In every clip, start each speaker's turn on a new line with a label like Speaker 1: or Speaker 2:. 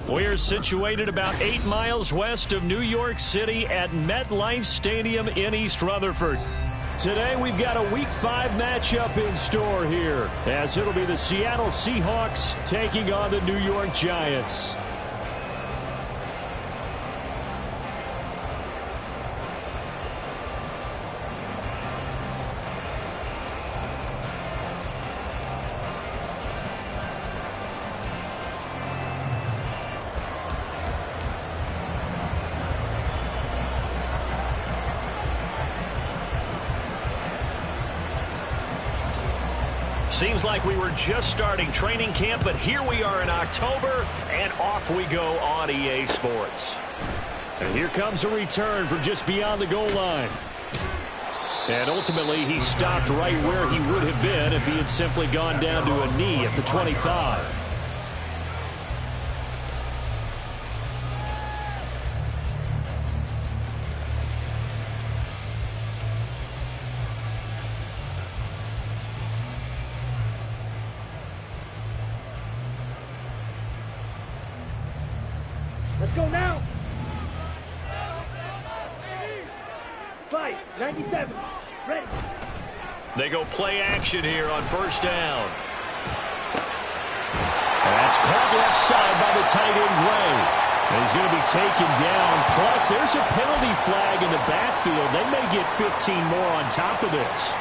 Speaker 1: We're situated about 8 miles west of New York City at MetLife Stadium in East Rutherford. Today we've got a Week 5 matchup in store here, as it'll be the Seattle Seahawks taking on the New York Giants. Seems like we were just starting training camp, but here we are in October, and off we go on EA Sports. And here comes a return from just beyond the goal line. And ultimately, he stopped right where he would have been if he had simply gone down to a knee at the 25.
Speaker 2: Let's go now. Fight, 97. Ready.
Speaker 1: They go play action here on first down. That's caught left side by the tight end, Gray. He's going to be taken down. Plus, there's a penalty flag in the backfield. They may get 15 more on top of this.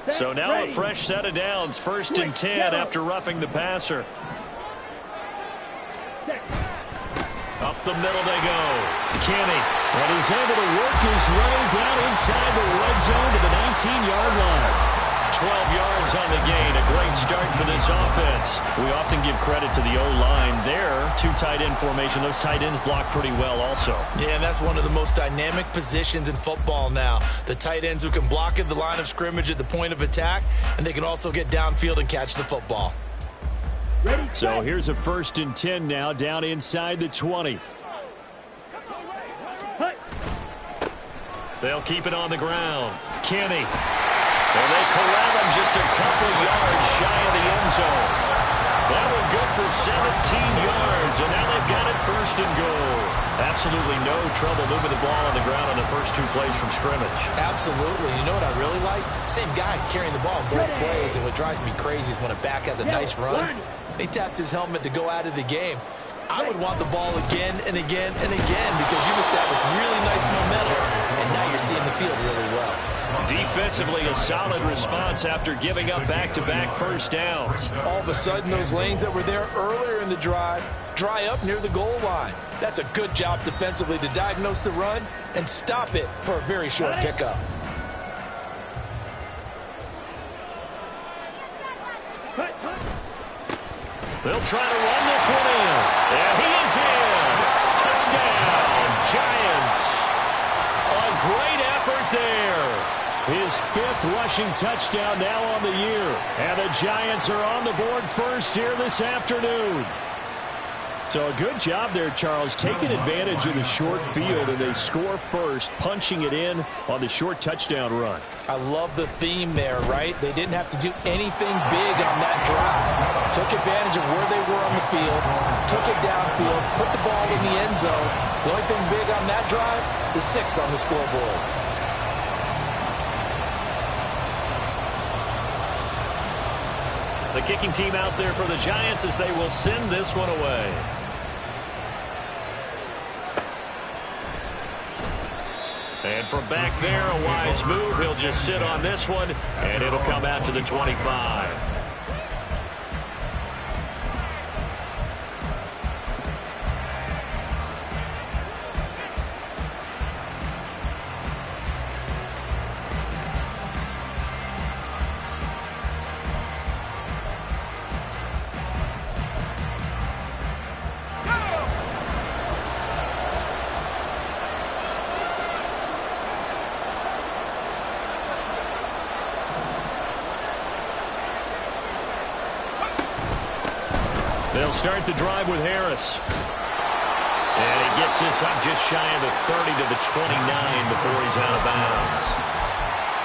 Speaker 1: So now a fresh set of downs, 1st and 10 after roughing the passer. Up the middle they go. Kenny. And he's able to work his way down inside the red zone to the 19-yard line. 12 yards on the gain. A great start for this offense. We often give credit to the O-line there. 2 tight end formation. Those tight ends block pretty well also.
Speaker 3: Yeah, and that's one of the most dynamic positions in football now. The tight ends who can block at the line of scrimmage at the point of attack, and they can also get downfield and catch the football.
Speaker 1: So here's a 1st and 10 now, down inside the 20. They'll keep it on the ground. Kenny. And they corral him just a couple yards shy of the end zone. That one good for 17 yards, and now they've got it 1st and goal. Absolutely no trouble moving the ball on the ground on the first 2 plays from scrimmage.
Speaker 3: Absolutely. You know what I really like? Same guy carrying the ball in both plays, and what drives me crazy is when a back has a nice run, he taps his helmet to go out of the game. I would want the ball again and again and again because you've established really nice momentum, and now you're seeing the field really well.
Speaker 1: Defensively, a solid response after giving up back-to-back first downs.
Speaker 3: All of a sudden, those lanes that were there earlier in the drive dry up near the goal line. That's a good job defensively to diagnose the run and stop it for a very short pickup.
Speaker 1: They'll try to run this one in. And he is in. Touchdown, Giants. A great effort there. His 5th rushing touchdown now on the year. And the Giants are on the board first here this afternoon. So a good job there, Charles, taking advantage of the short field, and they score first, punching it in on the short touchdown run.
Speaker 3: I love the theme there, right? They didn't have to do anything big on that drive. Took advantage of where they were on the field, took it downfield, put the ball in the end zone. The only thing big on that drive, the 6 on the scoreboard.
Speaker 1: The kicking team out there for the Giants as they will send this one away. And from back there, a wise move. He'll just sit on this one, and it'll come out to the 25. They'll start the drive with Harris. And he gets gets this up just shy of the 30 to the 29 before he's out of bounds.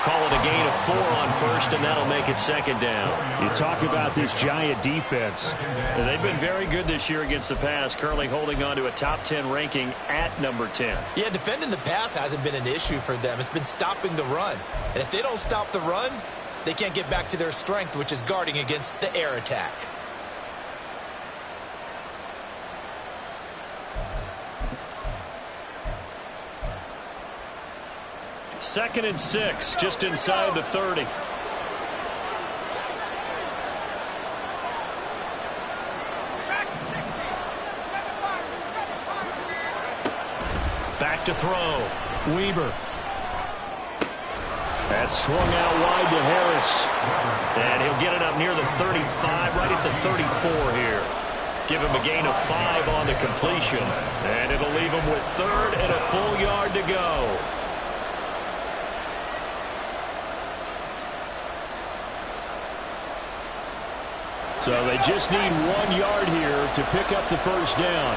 Speaker 1: Call it a gain of 4 on first, and that'll make it second down.
Speaker 4: You talk about this Giant defense.
Speaker 1: And they've been very good this year against the pass, currently holding on to a top 10 ranking at number 10.
Speaker 3: Yeah, defending the pass hasn't been an issue for them. It's been stopping the run. And if they don't stop the run, they can't get back to their strength, which is guarding against the air attack.
Speaker 1: Second and 6, just inside the 30. Back to throw. Weber.
Speaker 4: That's swung out wide to Harris.
Speaker 1: And he'll get it up near the 35, right at the 34 here. Give him a gain of 5 on the completion. And it'll leave him with third and a full yard to go.
Speaker 4: So they just need 1 yard here to pick up the first down.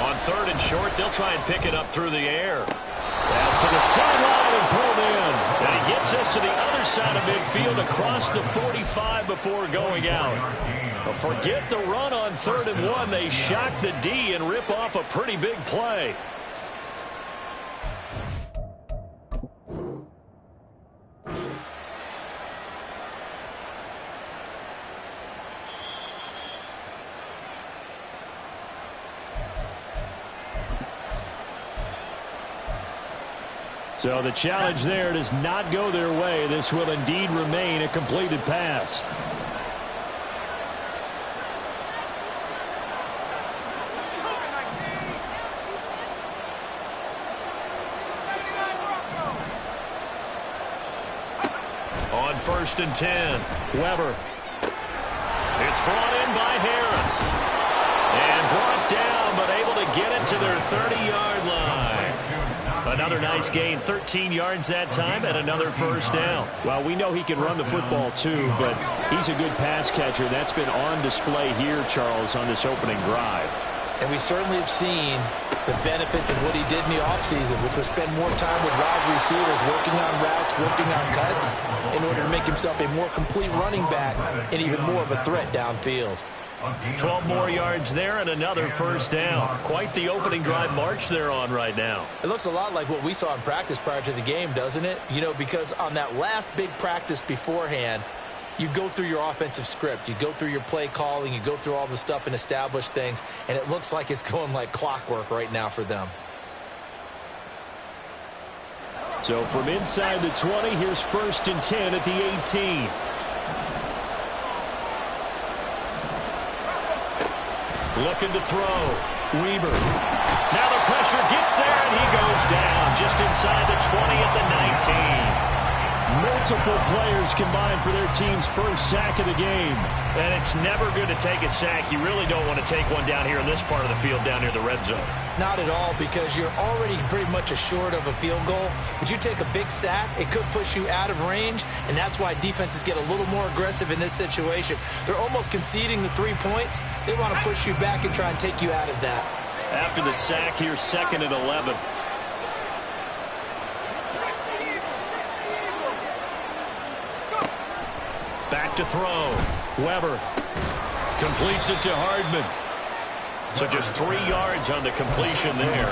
Speaker 1: On third and short, they'll try and pick it up through the air. Pass to the sideline and pulled in. And he gets us to the other side of midfield across the 45 before going out. But forget the run on third and 1. They shock the D and rip off a pretty big play.
Speaker 4: So the challenge there does not go their way. This will indeed remain a completed pass.
Speaker 1: On first and 10, Weber. It's brought in by Harris. And brought down, but able to get it to their 30-yard line. Another nice gain, 13 yards that time, and another first down.
Speaker 4: Well, we know he can run the football too, but he's a good pass catcher. That's been on display here, Charles, on this opening drive.
Speaker 3: And we certainly have seen the benefits of what he did in the offseason, which was spend more time with wide receivers, working on routes, working on cuts, in order to make himself a more complete running back and even more of a threat downfield.
Speaker 1: 12 more yards there and another first down. Quite the opening drive march they're on right now.
Speaker 3: It looks a lot like what we saw in practice prior to the game, doesn't it? You know, because on that last big practice beforehand, you go through your offensive script. You go through your play calling. You go through all the stuff and establish things. And it looks like it's going like clockwork right now for them.
Speaker 4: So from inside the 20, here's first and 10 at the 18.
Speaker 1: Looking to throw. Weber. Now the pressure gets there, and he goes down just inside the 20 at the 19.
Speaker 4: Multiple players combined for their team's first sack of the game.
Speaker 1: And it's never good to take a sack. You really don't want to take one down here in this part of the field, down near the red zone.
Speaker 3: Not at all, because you're already pretty much assured of a field goal. But you take a big sack, it could push you out of range, and that's why defenses get a little more aggressive in this situation. They're almost conceding the 3 points. They want to push you back and try and take you out of that.
Speaker 1: After the sack here, second and 11. Back to throw. Weber completes it to Hardman. So just 3 yards on the completion there.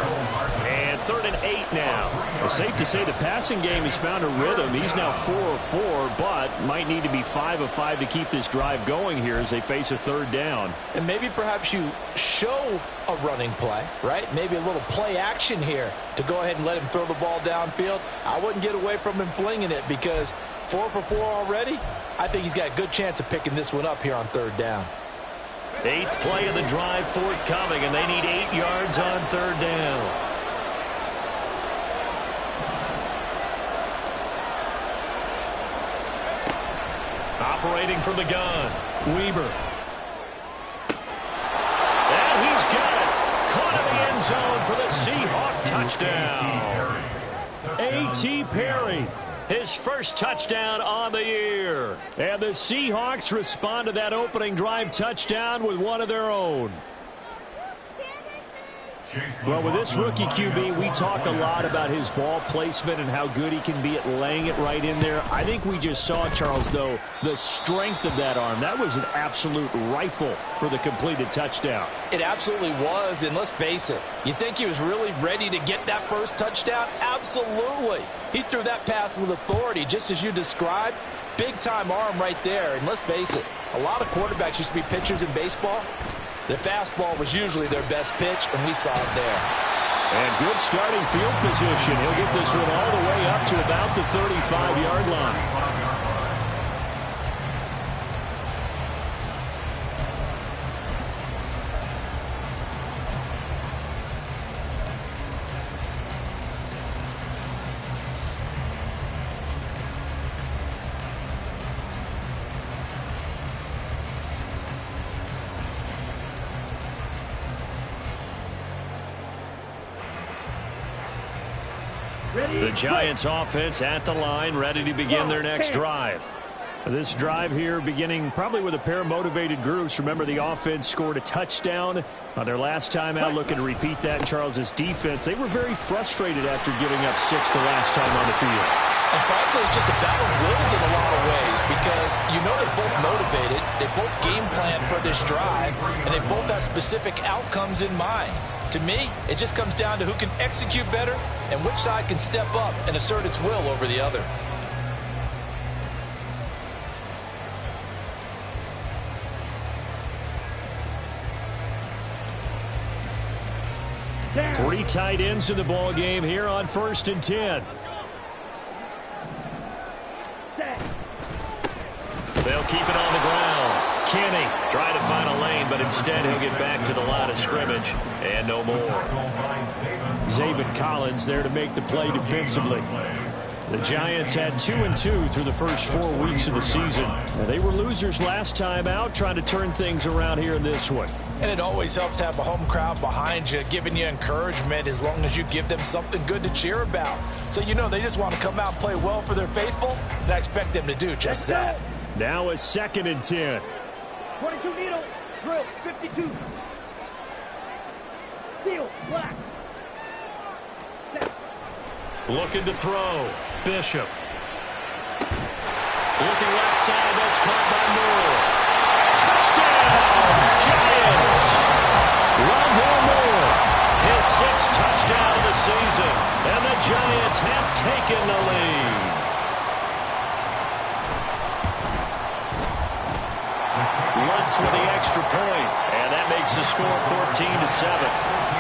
Speaker 1: And third and 8 now.
Speaker 4: It's safe to say the passing game has found a rhythm. He's now 4 of 4, but might need to be 5 of 5 to keep this drive going here as they face a third down.
Speaker 3: And maybe perhaps you show a running play, right? Maybe a little play action here to go ahead and let him throw the ball downfield. I wouldn't get away from him flinging it, because 4 for 4 already, I think he's got a good chance of picking this one up here on third down.
Speaker 1: 8th play of the drive forthcoming, and they need 8 yards on third down. Operating from the gun, Weber. And he's got it. Caught in the end zone for the Seahawks touchdown.
Speaker 4: A.T. Perry
Speaker 1: his first touchdown on the year.
Speaker 4: And the Seahawks respond to that opening drive touchdown with one of their own. Well, with this rookie QB, we talk a lot about his ball placement and how good he can be at laying it right in there. I think we just saw, Charles, though, the strength of that arm. That was an absolute rifle for the completed touchdown.
Speaker 3: It absolutely was, and let's face it, you think he was really ready to get that first touchdown? Absolutely. He threw that pass with authority, just as you described. Big-time arm right there, and let's face it, a lot of quarterbacks used to be pitchers in baseball. The fastball was usually their best pitch, and we saw it there.
Speaker 4: And good starting field position. He'll get this one all the way up to about the 35-yard line. The Giants offense at the line, ready to begin their next drive. This drive here beginning probably with a pair of motivated groups. Remember, the offense scored a touchdown on their last time out, looking to repeat that in Charles's defense. They were very frustrated after giving up 6 the last time on the field.
Speaker 3: And frankly, it's just a battle of wills in a lot of ways because you know they're both motivated, they both game plan for this drive, and they both have specific outcomes in mind. To me, it just comes down to who can execute better and which side can step up and assert its will over the other.
Speaker 4: Three tight ends in the ball game here on 1st and 10. They'll keep it on the ground. Kenny trying to find a lane, but instead he'll get back to the line of scrimmage and no more. Zaven Collins there to make the play defensively. The Giants had 2-2 through the first 4 weeks of the season. Now, they were losers last time out, trying to turn things around here in this one.
Speaker 3: And it always helps to have a home crowd behind you, giving you encouragement as long as you give them something good to cheer about. So you know they just want to come out and play well for their faithful, and I expect them to do just that.
Speaker 4: Now a 2nd and 10.
Speaker 2: 22 needle, drill, 52. Steel, black.
Speaker 4: Looking to throw. Bishop. Looking left side. That's caught by Moore. Touchdown, Giants. Rondell Moore, his 6th touchdown of the season. And the Giants have taken the lead. Lutz with the extra point. And that makes the score 14-7.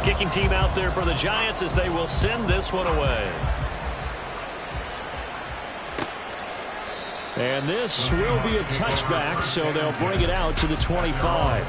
Speaker 4: Kicking team out there for the Giants as they will send this one away. And this will be a touchback, so they'll bring it out to the 25.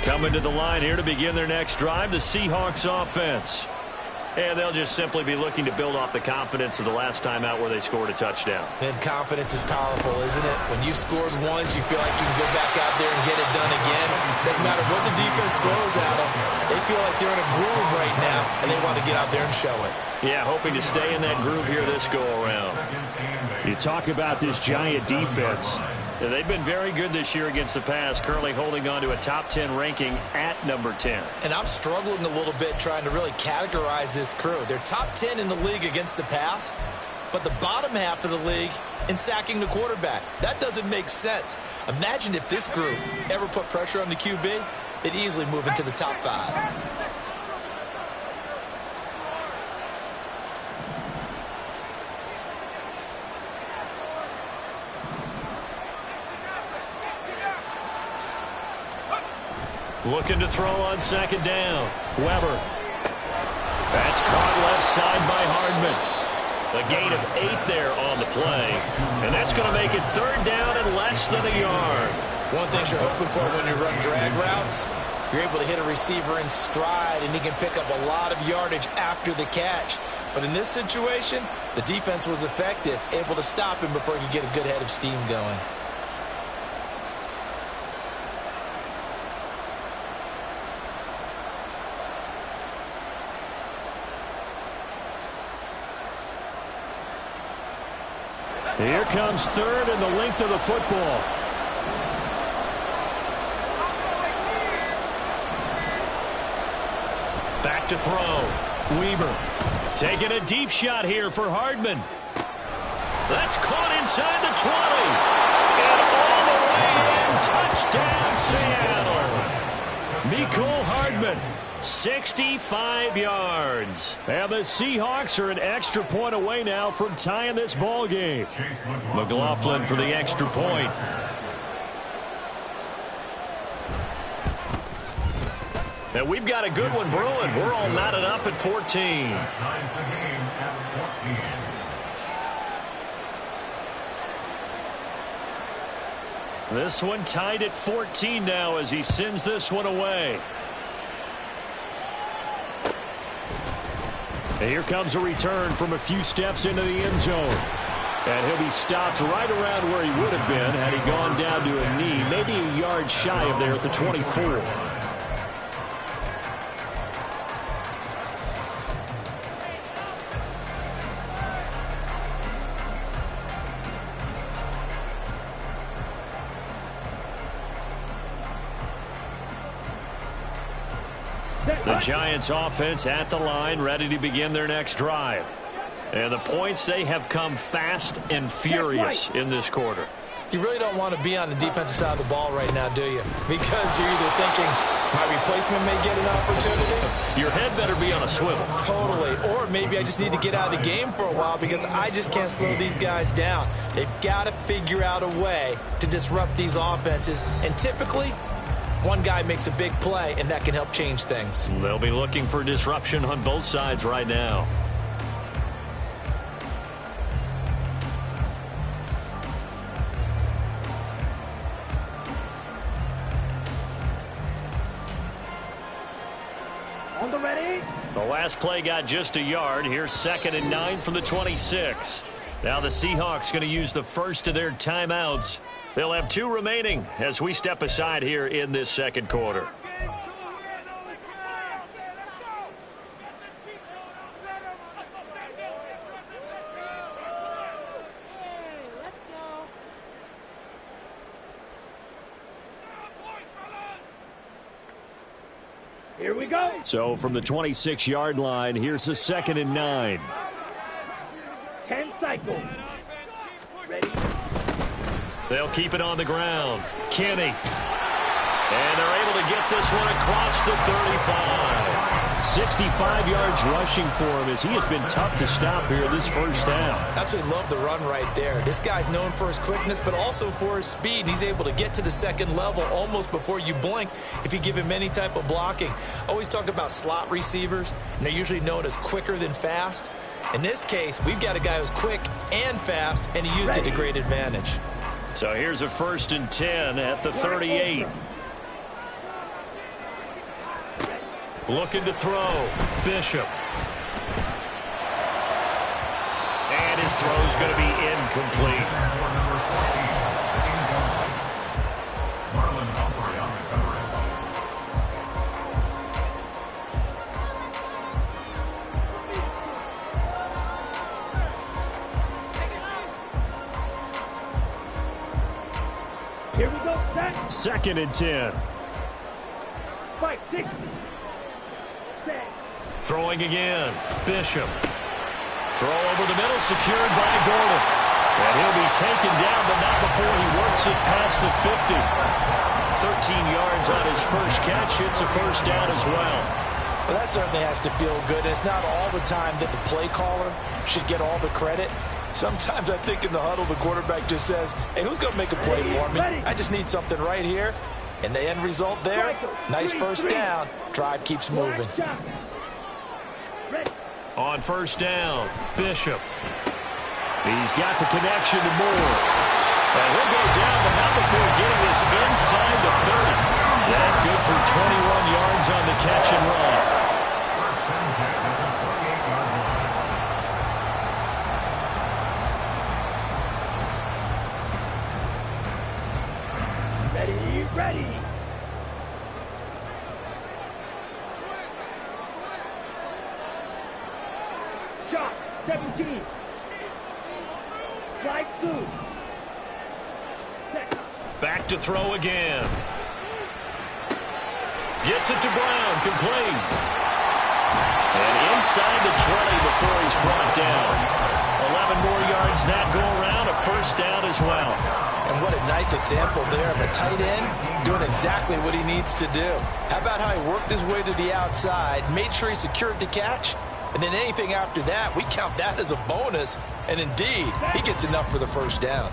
Speaker 4: Coming to the line here to begin their next drive, the Seahawks offense. And they'll just simply be looking to build off the confidence of the last time out where they scored a touchdown.
Speaker 3: And confidence is powerful, isn't it? When you've scored once, you feel like you can go back out there and get it done again. Doesn't matter what the defense throws at them. They feel like they're in a groove right now, and they want to get out there and show it.
Speaker 4: Yeah, hoping to stay in that groove here this go-around. You talk about this Giant defense. They've been very good this year against the pass, currently holding on to a top 10 ranking at number 10.
Speaker 3: And I'm struggling a little bit trying to really categorize this crew. They're top 10 in the league against the pass, but the bottom half of the league in sacking the quarterback. That doesn't make sense. Imagine if this group ever put pressure on the QB, they'd easily move into the top 5.
Speaker 4: Looking to throw on second down. Weber. That's caught left side by Hardman. A gain of 8 there on the play. And that's going to make it third down and less than a yard.
Speaker 3: One thing you're hoping for when you run drag routes, you're able to hit a receiver in stride, and he can pick up a lot of yardage after the catch. But in this situation, the defense was effective, able to stop him before he could get a good head of steam going.
Speaker 4: Here comes third and the length of the football. Back to throw. Weber taking a deep shot here for Hardman. That's caught inside the 20. And all the way in. Touchdown, Seattle. Mecole Hardman. 65 yards. And the Seahawks are an extra point away now from tying this ball game. McLaughlin for the extra point. And we've got a good one brewing. We're all knotted up at 14. This one tied at 14 now as he sends this one away. And here comes a return from a few steps into the end zone. And he'll be stopped right around where he would have been had he gone down to a knee, maybe a yard shy of there at the 24. The Giants offense at the line, ready to begin their next drive. And the points, they have come fast and furious in this quarter.
Speaker 3: You really don't want to be on the defensive side of the ball right now, do you? Because you're either thinking, my replacement may get an opportunity.
Speaker 4: Your head better be on a swivel.
Speaker 3: Totally. Or maybe I just need to get out of the game for a while because I just can't slow these guys down. They've got to figure out a way to disrupt these offenses. And typically, one guy makes a big play, and that can help change things.
Speaker 4: They'll be looking for disruption on both sides right now.
Speaker 2: On the ready.
Speaker 4: The last play got just a yard. Here's 2nd and 9 from the 26. Now the Seahawks going to use the first of their timeouts. They'll have 2 remaining as we step aside here in this second quarter.
Speaker 2: Here we go.
Speaker 4: So from the 26-yard line, here's the 2nd and 9.
Speaker 2: 10 cycles. Ready.
Speaker 4: They'll keep it on the ground. Kenny. And they're able to get this one across the 35. 65 yards rushing for him as he has been tough to stop here this first half.
Speaker 3: Absolutely love the run right there. This guy's known for his quickness, but also for his speed. He's able to get to the second level almost before you blink if you give him any type of blocking. Always talk about slot receivers, and they're usually known as quicker than fast. In this case, we've got a guy who's quick and fast, and he used it to great advantage.
Speaker 4: So here's a 1st and 10 at the 38. Looking to throw. Bishop. And his throw's going to be incomplete.
Speaker 2: Here we go. Set.
Speaker 4: 2nd and 10.
Speaker 2: 5, 6. Set.
Speaker 4: Throwing again. Bishop. Throw over the middle, secured by Gordon. And he'll be taken down, but not before he works it past the 50. 13 yards on his first catch. It's a first down as well.
Speaker 3: Well, that certainly has to feel good. It's not all the time that the play caller should get all the credit. Sometimes I think in the huddle, the quarterback just says, hey, who's going to make a play for me? I just need something right here. And the end result there, nice first down. Drive keeps moving.
Speaker 4: On first down, Bishop. He's got the connection to Moore. And he'll go down, but not before getting this inside the 30. That good for 21 yards on the catch and run.
Speaker 2: Ready. Shot, 17. Slide through. Set.
Speaker 4: Back to throw again. Gets it to Brown, complete. And inside the 20 before he's brought down. 11 more yards that go around, a first down as well.
Speaker 3: And what a nice example there of a tight end doing exactly what he needs to do. How about how he worked his way to the outside, made sure he secured the catch, and then anything after that, we count that as a bonus. And indeed, he gets enough for the first down.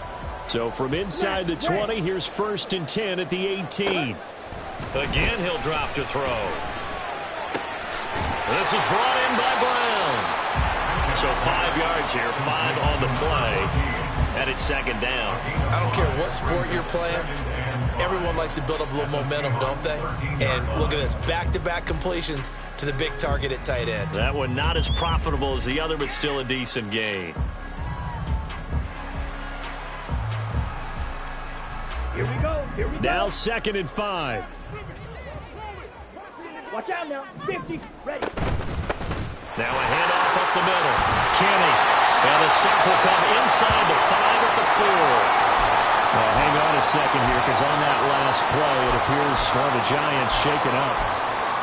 Speaker 4: So from inside the 20, here's 1st and 10 at the 18. Again, he'll drop to throw. This is brought in by Brown. So 5 yards here, 5 on the play. And it's second down.
Speaker 3: I don't care what sport you're playing. Everyone likes to build up a little momentum, don't they? And look at this, back-to-back completions to the big target at tight end.
Speaker 4: That one not as profitable as the other, but still a decent gain.
Speaker 2: Here we go.
Speaker 4: Now 2nd and 5.
Speaker 2: Watch out now. 50. Ready.
Speaker 4: Now a handoff up the middle. Kenny. And a stop will come inside the 5 at the 4. Well, hang on a second here, because on that last play, it appears the Giants shaken up.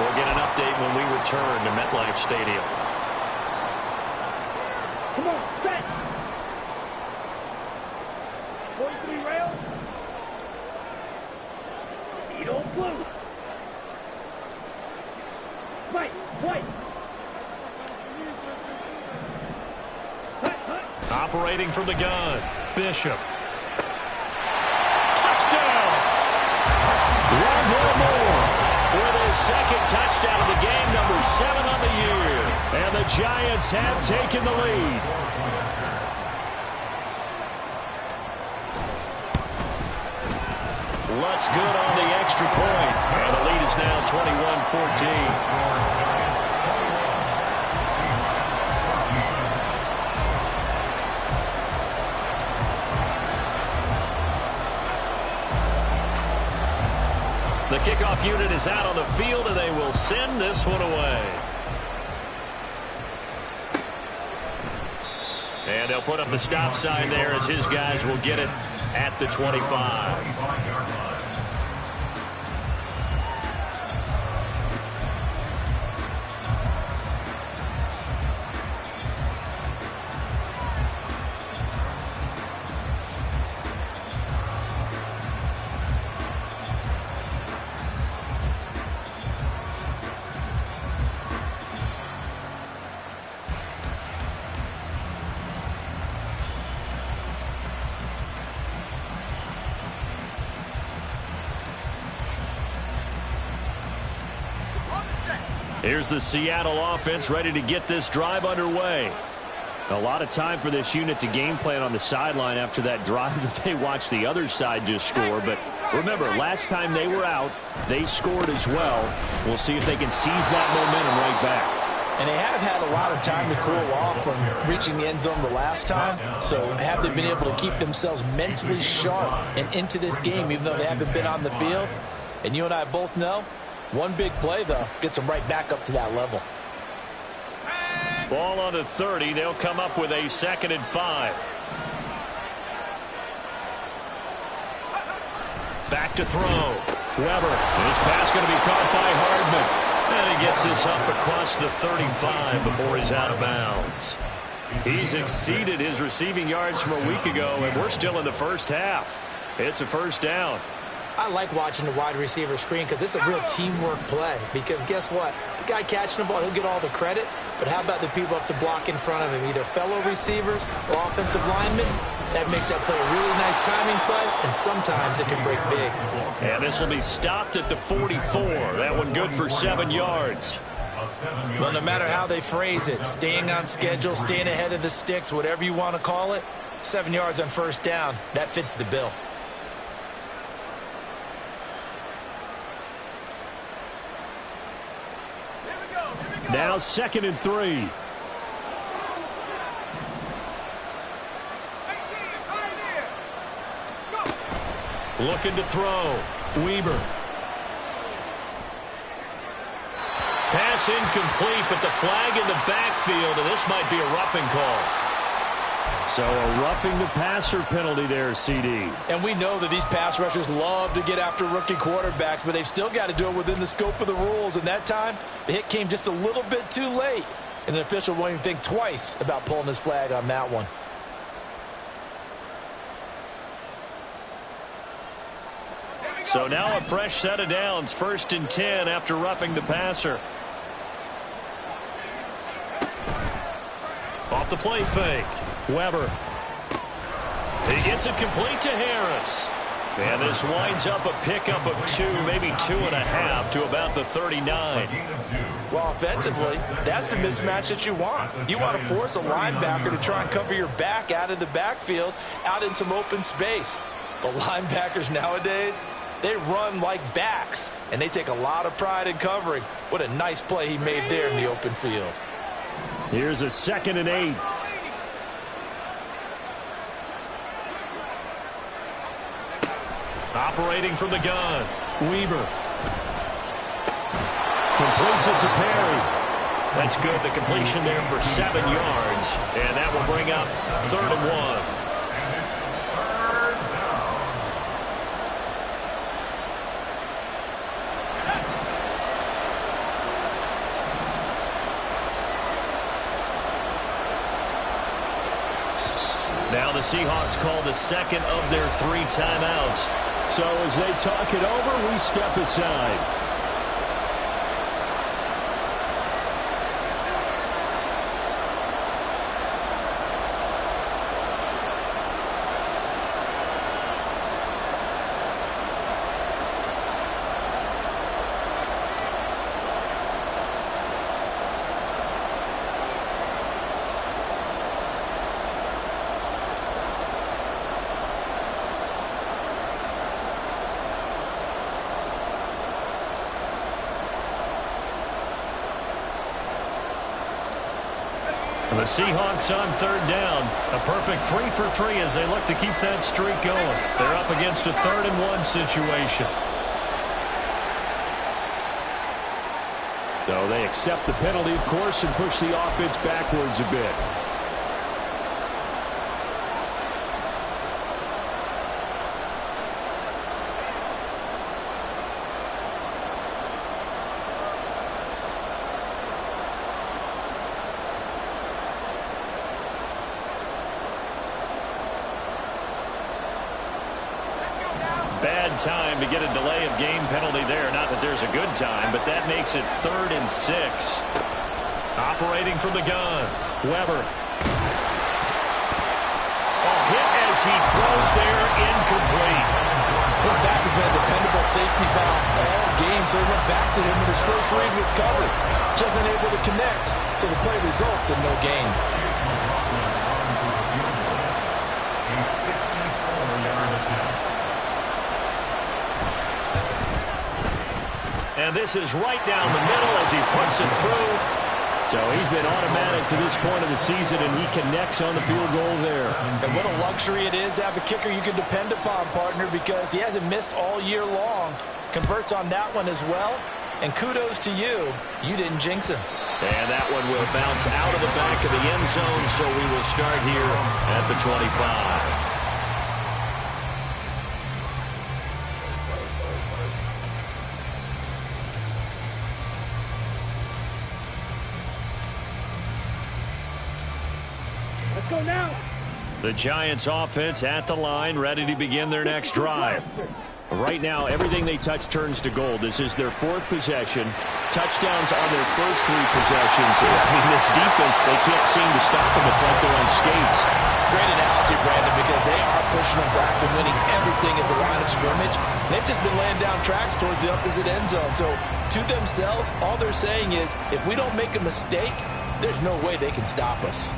Speaker 4: We'll get an update when we return to MetLife Stadium.
Speaker 2: Come on, set. 43 rail. Needle blue. White.
Speaker 4: Operating from the gun, Bishop. Touchdown! Rondell Moore with his second touchdown of the game, number 7 on the year. And the Giants have taken the lead. Lutz good on the extra point. And the lead is now 21-14. The kickoff unit is out on the field, and they will send this one away. And they'll put up the stop sign there as his guys will get it at the 25. Here's the Seattle offense ready to get this drive underway. A lot of time for this unit to game plan on the sideline after that drive that they watched the other side just score. But remember, last time they were out, they scored as well. We'll see if they can seize that momentum right back.
Speaker 3: And they have had a lot of time to cool off from reaching the end zone the last time. So have they been able to keep themselves mentally sharp and into this game, even though they haven't been on the field? And you and I both know, one big play, though, gets them right back up to that level.
Speaker 4: Ball on the 30. They'll come up with a 2nd and 5. Back to throw. Weber. This pass going to be caught by Hardman. And he gets this up across the 35 before he's out of bounds. He's exceeded his receiving yards from a week ago, and we're still in the first half. It's a first down.
Speaker 3: I like watching the wide receiver screen because it's a real teamwork play. Because guess what? The guy catching the ball, he'll get all the credit. But how about the people up to block in front of him, either fellow receivers or offensive linemen? That makes that play a really nice timing play, and sometimes it can break big.
Speaker 4: And this will be stopped at the 44. That one good for 7 yards.
Speaker 3: Well, no matter how they phrase it, staying on schedule, staying ahead of the sticks, whatever you want to call it, 7 yards on first down, that fits the bill.
Speaker 4: Now 2nd and 3. Looking to throw. Weber. Pass incomplete, but the flag in the backfield, and this might be a roughing call. So a roughing the passer penalty there, CD.
Speaker 3: And we know that these pass rushers love to get after rookie quarterbacks, but they've still got to do it within the scope of the rules. And that time, the hit came just a little bit too late. And an official won't even think twice about pulling his flag on that one.
Speaker 4: So now a fresh set of downs, 1st and 10 after roughing the passer. Off the play fake. Weber. He gets it complete to Harris. And this winds up a pickup of 2, maybe 2.5 to about the 39.
Speaker 3: Well, offensively, that's the mismatch that you want. You want to force a linebacker to try and cover your back out of the backfield, out in some open space. But linebackers nowadays, they run like backs, and they take a lot of pride in covering. What a nice play he made there in the open field.
Speaker 4: Here's a 2nd and 8. Operating from the gun, Weber. Completes it to Perry. That's good. The completion there for 7 yards. And that will bring up 3rd and 1. Now the Seahawks call the 2nd of their 3 timeouts. So as they talk it over, we step aside. The Seahawks on 3rd down. A perfect 3 for 3 as they look to keep that streak going. They're up against a 3rd and 1 situation. So they accept the penalty, of course, and push the offense backwards a bit. Bad time to get a delay of game penalty there. Not that there's a good time, but that makes it 3rd and 6. Operating from the gun, Weber. A hit as he throws there, incomplete.
Speaker 3: His back has been a dependable safety valve all game, so he went back to him when his first read was covered. Just unable to connect, so the play results in no gain.
Speaker 4: And this is right down the middle as he puts it through. So he's been automatic to this point of the season, and he connects on the field goal there.
Speaker 3: And what a luxury it is to have a kicker you can depend upon, partner, because he hasn't missed all year long. Converts on that one as well. And kudos to you. You didn't jinx him.
Speaker 4: And that one will bounce out of the back of the end zone, so we will start here at the 25.
Speaker 2: Let's go now.
Speaker 4: The Giants offense at the line, ready to begin their next drive. Right now, everything they touch turns to gold. This is their 4th possession. Touchdowns on their first 3 possessions. I mean, this defense, they can't seem to stop them. It's like they're on skates.
Speaker 3: Great analogy, Brandon, because they are pushing them back and winning everything at the line of scrimmage. They've just been laying down tracks towards the opposite end zone. So, to themselves, all they're saying is, if we don't make a mistake, there's no way they can stop us.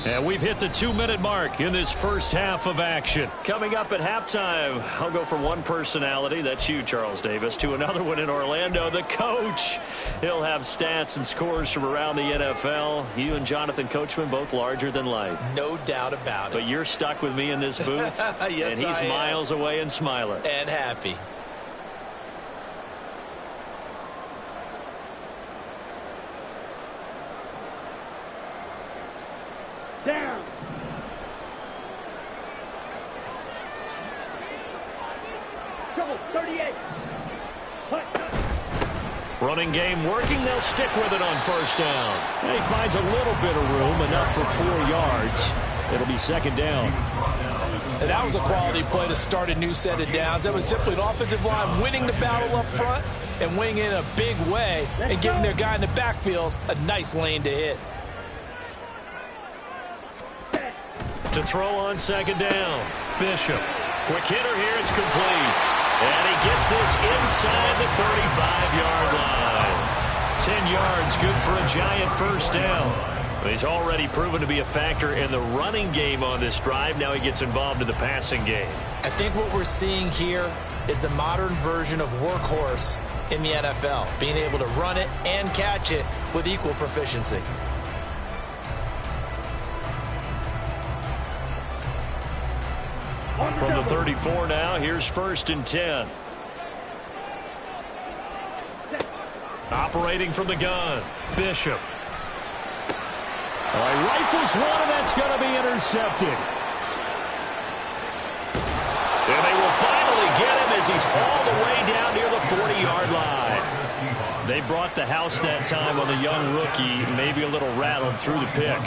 Speaker 4: And we've hit the 2-minute mark in this first half of action. Coming up at halftime, I'll go from one personality, that's you, Charles Davis, to another one in Orlando, the coach. He'll have stats and scores from around the NFL. You and Jonathan Coachman, both larger than life.
Speaker 3: No doubt about it.
Speaker 4: But you're stuck with me in this booth.
Speaker 3: Yes,
Speaker 4: and he's miles away and smiling.
Speaker 3: And happy.
Speaker 2: Down. Trouble, 38.
Speaker 4: Running game working. They'll stick with it on first down. And he finds a little bit of room, enough for 4 yards. It'll be second down.
Speaker 3: And that was a quality play to start a new set of downs. That was simply an offensive line winning the battle up front and winning in a big way and giving their guy in the backfield a nice lane to hit.
Speaker 4: To throw on second down, Bishop. Quick hitter here, it's complete. And he gets this inside the 35-yard line. 10 yards, good for a Giant first down. He's already proven to be a factor in the running game on this drive. Now he gets involved in the passing game.
Speaker 3: I think what we're seeing here is the modern version of workhorse in the NFL, being able to run it and catch it with equal proficiency.
Speaker 4: From the 34 now, here's first and 10. Operating from the gun, Bishop. Rifles one, and that's going to be intercepted. And they will finally get him as he's all the way down near the 40-yard line. They brought the house that time on the young rookie, maybe a little rattled through the pick.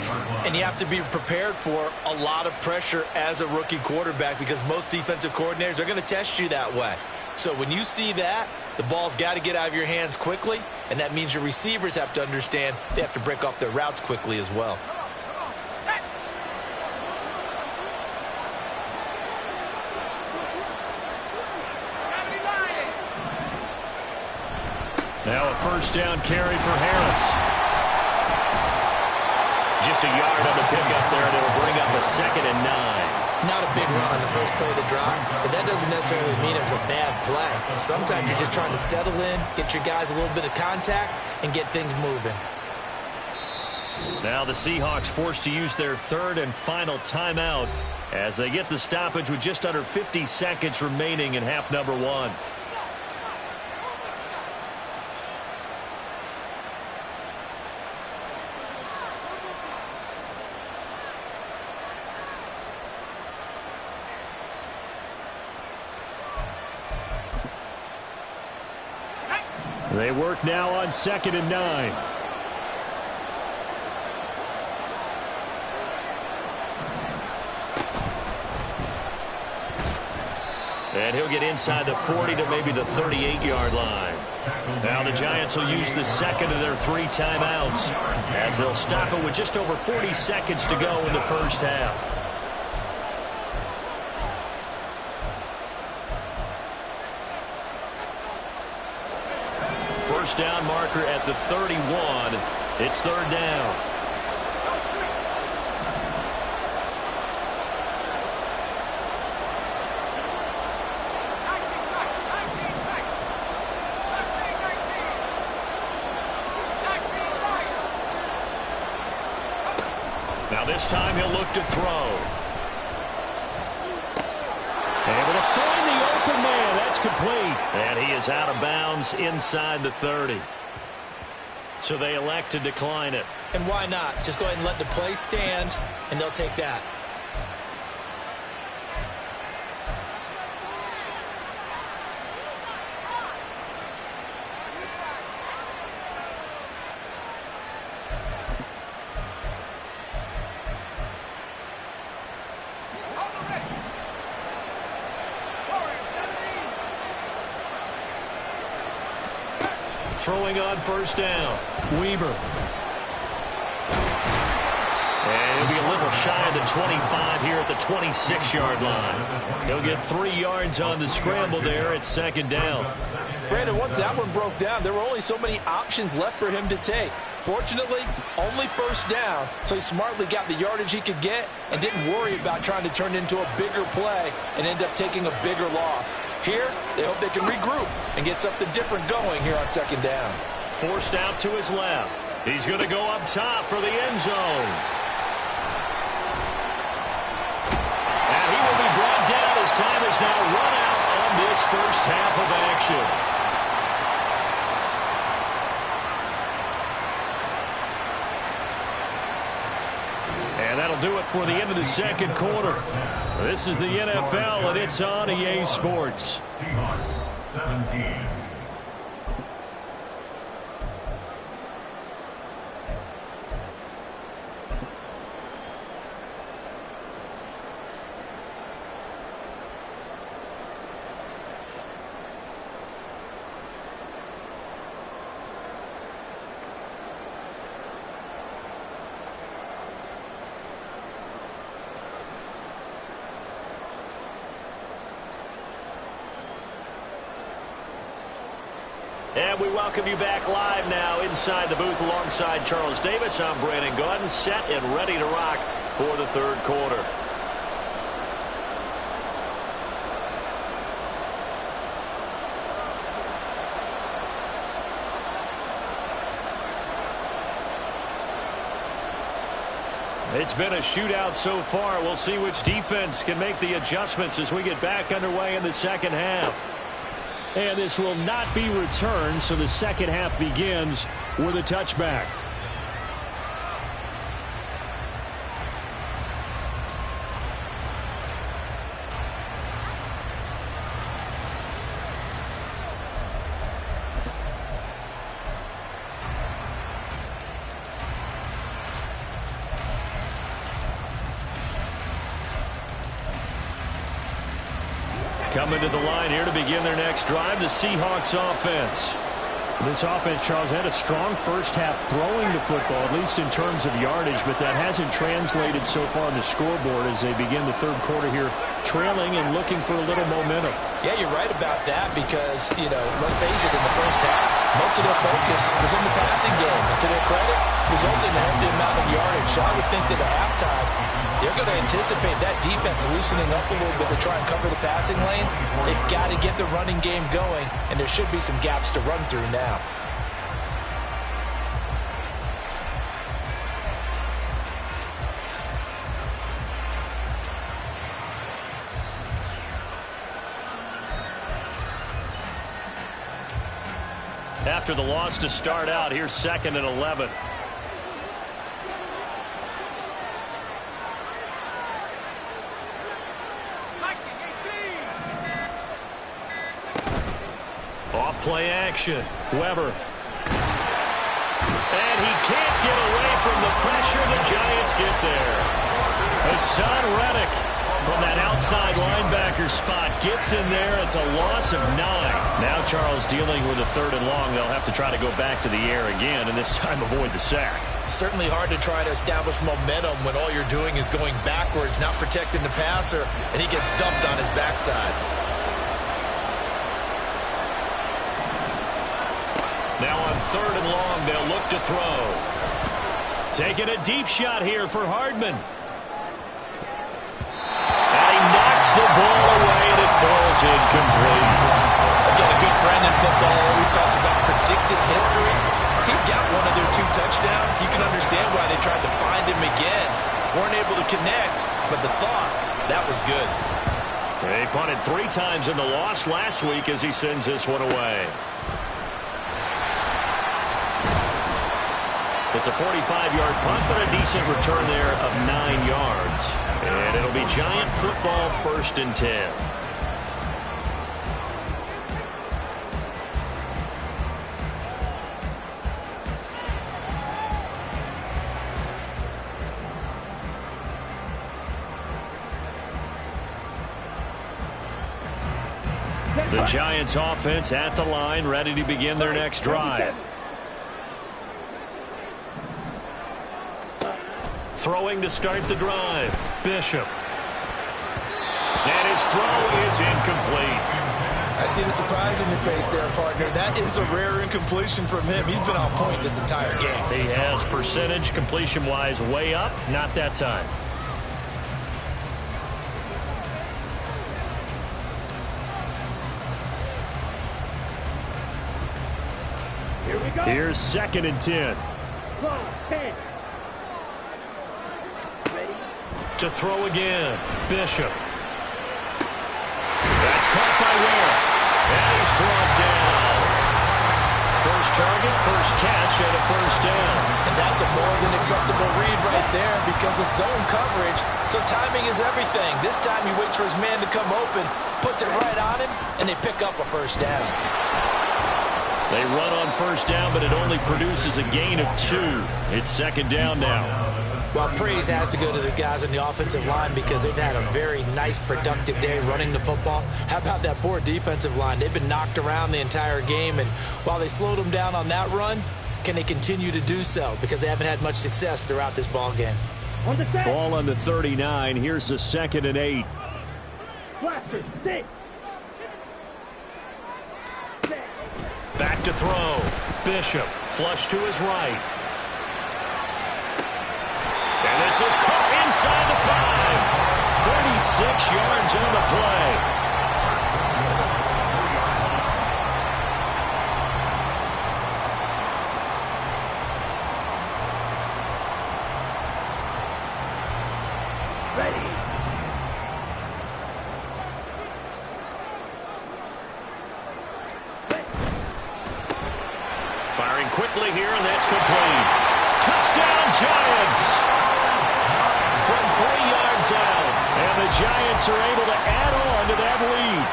Speaker 3: And you have to be prepared for a lot of pressure as a rookie quarterback because most defensive coordinators are going to test you that way. So when you see that, the ball's got to get out of your hands quickly, and that means your receivers have to understand they have to break off their routes quickly as well.
Speaker 4: Now a first down carry for Harris. Just a yard on the pickup there, and it'll bring up a 2nd and 9.
Speaker 3: Not a big run on the first play of the drive, but that doesn't necessarily mean it was a bad play. Sometimes you're just trying to settle in, get your guys a little bit of contact, and get things moving.
Speaker 4: Now the Seahawks forced to use their 3rd and final timeout as they get the stoppage with just under 50 seconds remaining in half number 1. They work now on 2nd and 9. And he'll get inside the 40 to maybe the 38-yard line. Now the Giants will use the 2nd of their 3 timeouts as they'll stop it with just over 40 seconds to go in the first half. First down marker at the 31. It's 3rd down. Now this time he'll look to throw. Able to find the open man. That's complete. And he is out of bounds inside the 30. So they elect to decline it.
Speaker 3: And why not? Just go ahead and let the play stand, and they'll take that.
Speaker 4: throwing on first down. Weaver. And he'll be a little shy of the 25 here at the 26-yard line. He'll get 3 yards on the scramble there at second down.
Speaker 3: Brandon, once that one broke down, there were only so many options left for him to take. Fortunately, only first down, so he smartly got the yardage he could get and didn't worry about trying to turn it into a bigger play and end up taking a bigger loss. Here, they hope they can regroup and get something different going here on second down.
Speaker 4: Forced out to his left. He's going to go up top for the end zone. And he will be brought down as time is now run out on this first half of action. And that'll do it for the end of the second quarter. This is the NFL, and it's on EA Sports.
Speaker 5: Seahawks 17.
Speaker 4: And we welcome you back live now inside the booth alongside Charles Davis. I'm Brandon Gaudin, set and ready to rock for the third quarter. It's been a shootout so far. We'll see which defense can make the adjustments as we get back underway in the second half. And this will not be returned, so the second half begins with a touchback. Coming to the line here to begin their next drive, the Seahawks offense. This offense, Charles, had a strong first half throwing the football, at least in terms of yardage, but that hasn't translated so far on the scoreboard as they begin the third quarter here, trailing and looking for a little momentum.
Speaker 3: Yeah, you're right about that because, let's face it, in the first half, most of their focus was in the passing game. And to their credit, resulting in a healthy amount of yardage. So I would think that at halftime, they're going to anticipate that defense loosening up a little bit to try and cover the passing lanes. They've got to get the running game going, and there should be some gaps to run through now.
Speaker 4: After the loss to start out, here's 2nd and 11. Off play action. Weber. And he can't get away from the pressure. The Giants get there. Hassan Reddick from that outside linebacker spot gets in there. It's a loss of 9. Now Charles dealing with a 3rd and long. They'll have to try to go back to the air again and this time avoid the sack.
Speaker 3: Certainly hard to try to establish momentum when all you're doing is going backwards, not protecting the passer, and he gets dumped on his backside.
Speaker 4: Now on 3rd and long, they'll look to throw. Taking a deep shot here for Hardman. Knocks the ball away, and it falls incomplete.
Speaker 3: Again, a good friend in football always talks about predicted history. He's got one of their 2 touchdowns. You can understand why they tried to find him again. Weren't able to connect, but the thought, that was good.
Speaker 4: They punted 3 times in the loss last week as he sends this one away. It's a 45-yard punt, but a decent return there of 9 yards. And it'll be Giant football 1st and 10. The The Giants offense at the line, ready to begin their next drive. Throwing to start the drive. Bishop. And his throw is incomplete.
Speaker 3: I see the surprise in your face there, partner. That is a rare incompletion from him. He's been on point this entire game.
Speaker 4: He has percentage completion-wise way up. Not that time.
Speaker 2: Here we go.
Speaker 4: Here's 2nd and 10.
Speaker 2: 10.
Speaker 4: To throw again. Bishop. That's caught by Ware. And he's brought down. First target, first catch, and a first down.
Speaker 3: And that's a more than acceptable read right there because of zone coverage. So timing is everything. This time he waits for his man to come open, puts it right on him, and they pick up a first down.
Speaker 4: They run on first down, but it only produces a gain of 2. It's 2nd down now.
Speaker 3: Well, praise has to go to the guys on the offensive line because they've had a very nice, productive day running the football. How about that poor defensive line? They've been knocked around the entire game, and while they slowed them down on that run, can they continue to do so? Because they haven't had much success throughout this ball game.
Speaker 4: Ball on the 39. Here's the 2nd and 8.
Speaker 2: Blaster, 6.
Speaker 4: Back to throw. Bishop, flush to his right. And this is caught inside the 5. 36 yards on the play.
Speaker 2: Ready.
Speaker 4: Firing quickly here, and that's complete. Touchdown, Giants! From 3 yards out, and the Giants are able to add on to that lead.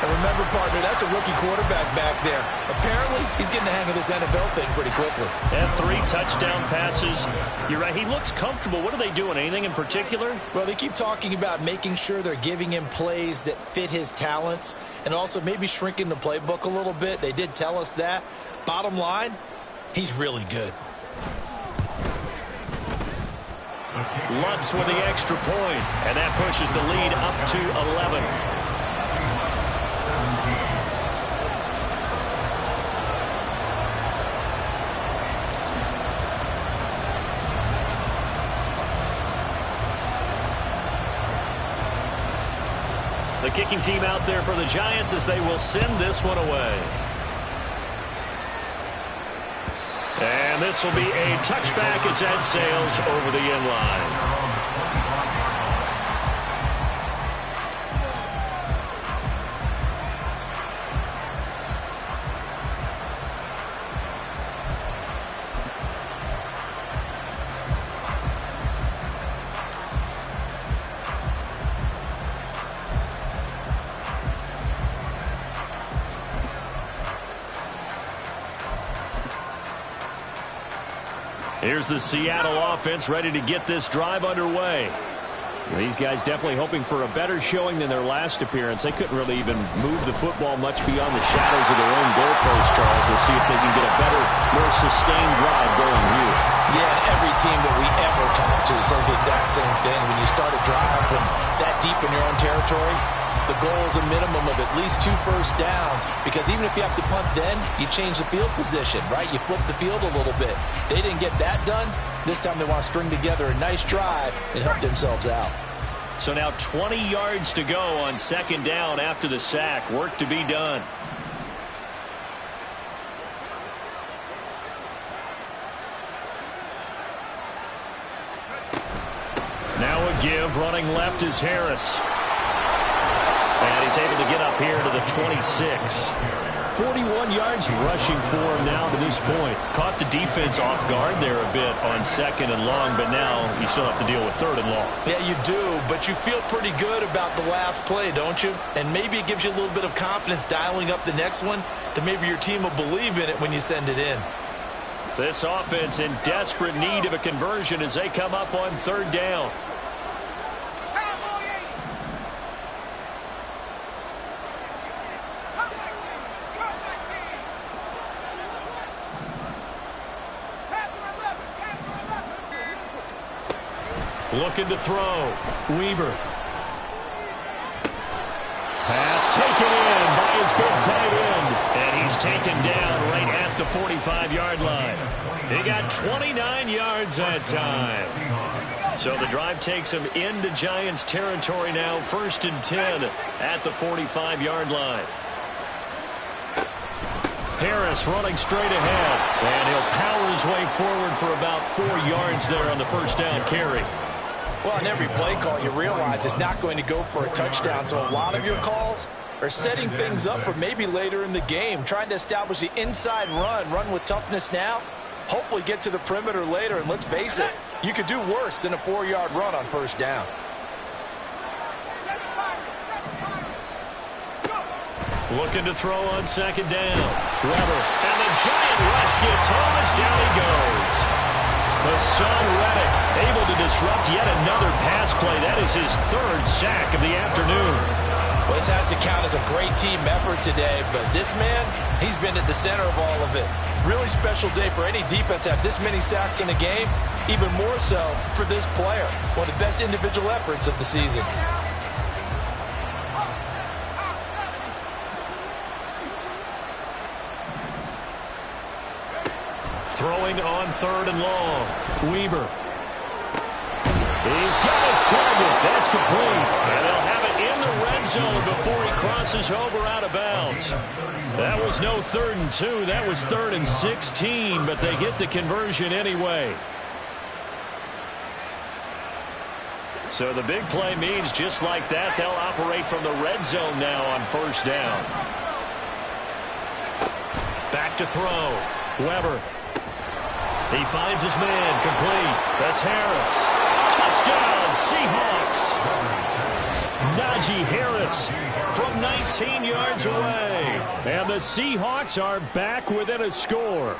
Speaker 3: And remember, partner, that's a rookie quarterback back there. Apparently, he's getting the hang of this NFL thing pretty quickly.
Speaker 4: And 3 touchdown passes. You're right, he looks comfortable. What are they doing? Anything in particular?
Speaker 3: Well, they keep talking about making sure they're giving him plays that fit his talents and also maybe shrinking the playbook a little bit. They did tell us that. Bottom line, he's really good.
Speaker 4: Lutz with the extra point, and that pushes the lead up to 11. The kicking team out there for the Giants as they will send this one away. And this will be a touchback as that sails over the end line. Here's the Seattle offense ready to get this drive underway. These guys definitely hoping for a better showing than their last appearance. They couldn't really even move the football much beyond the shadows of their own goalpost, Charles. We'll see if they can get a better, more sustained drive going here.
Speaker 3: Yeah, and every team that we ever talk to says the exact same thing. When you start a drive from that deep in your own territory, the goal is a minimum of at least 2 first downs, because even if you have to punt then, you change the field position, right? You flip the field a little bit. They didn't get that done. This time they want to string together a nice drive and help themselves out.
Speaker 4: So now 20 yards to go on 2nd down after the sack. Work to be done. Now a give. Running left is Harris. And he's able to get up here to the 26. 41 yards rushing for him now to this point. Caught the defense off guard there a bit on 2nd and long, but now you still have to deal with 3rd and long.
Speaker 3: Yeah, you do, but you feel pretty good about the last play, don't you? And maybe it gives you a little bit of confidence dialing up the next one, that maybe your team will believe in it when you send it in.
Speaker 4: This offense in desperate need of a conversion as they come up on 3rd down. Looking to throw. Weaver. Pass taken in by his big tight end. And he's taken down right at the 45-yard line. He got 29 yards that time. So the drive takes him into Giants territory now. 1st and 10 at the 45-yard line. Harris running straight ahead. And he'll power his way forward for about 4 yards there on the first down carry.
Speaker 3: Well, on every play call, you realize it's not going to go for a touchdown. So a lot of your calls are setting things up for maybe later in the game, trying to establish the inside run with toughness now, hopefully get to the perimeter later. And let's face it, you could do worse than a 4-yard run on first down.
Speaker 4: Looking to throw on 2nd down. Weber. And the giant rush gets home as down he goes. Hassan Reddick able to disrupt yet another pass play. That is his 3rd sack of the afternoon.
Speaker 3: Well, this has to count as a great team effort today, but this man, he's been at the center of all of it. Really special day for any defense to have this many sacks in a game, even more so for this player. One of the best individual efforts of the season.
Speaker 4: Throwing on 3rd and long. Weaver. He's got his target. That's complete. And they'll have it in the red zone before he crosses over out of bounds. That was no 3rd and 2. That was 3rd and 16, but they get the conversion anyway. So the big play means just like that, they'll operate from the red zone now on 1st down. Back to throw. Weber. He finds his man, complete. That's Harris. Touchdown, Seahawks. Najee Harris from 19 yards away. And the Seahawks are back within a score.